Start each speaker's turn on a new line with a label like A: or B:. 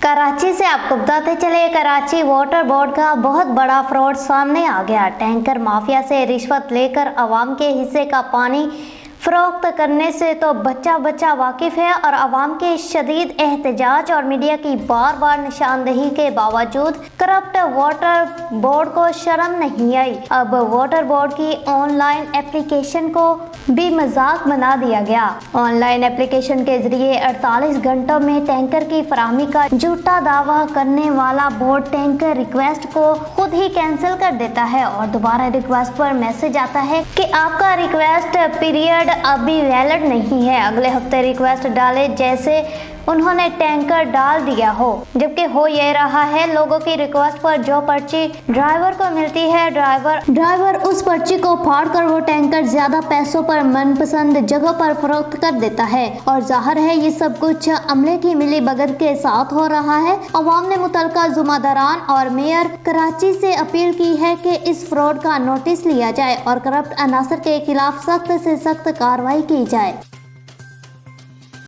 A: कराची से आपको बताते चले, कराची वाटर बोर्ड का बहुत बड़ा फ्रॉड सामने आ गया। टैंकर माफिया से रिश्वत लेकर अवाम के हिस्से का पानी फरोख्त करने से तो बच्चा बच्चा वाकिफ है और अवाम के शदीद एहतजाज और मीडिया की बार बार निशानदेही के बावजूद करप्ट वाटर बोर्ड को शर्म नहीं आई। अब वाटर बोर्ड की ऑनलाइन एप्लीकेशन को भी मजाक बना दिया गया। ऑनलाइन एप्लीकेशन के जरिए 48 घंटों में टैंकर की फराहमी का झूठा दावा करने वाला बोर्ड टैंकर रिक्वेस्ट को खुद ही कैंसिल कर देता है और दोबारा रिक्वेस्ट पर मैसेज आता है कि आपका रिक्वेस्ट पीरियड अभी वैलिड नहीं है, अगले हफ्ते रिक्वेस्ट डाले जैसे उन्होंने टैंकर डाल दिया हो। जबकि हो ये रहा है, लोगों की रिक्वेस्ट पर जो पर्ची ड्राइवर को मिलती है, ड्राइवर उस पर्ची को फाड़ कर वो टैंकर ज्यादा पैसों पर मनपसंद जगह पर फरोख्त कर देता है। और जाहिर है ये सब कुछ अमले की मिली भगत के साथ हो रहा है। अवाम ने मुतलका जुम्मेदारान और मेयर कराची से अपील की है कि इस फ्रॉड का नोटिस लिया जाए और करप्ट अनासर के खिलाफ सख्त से सख्त कार्रवाई की जाए।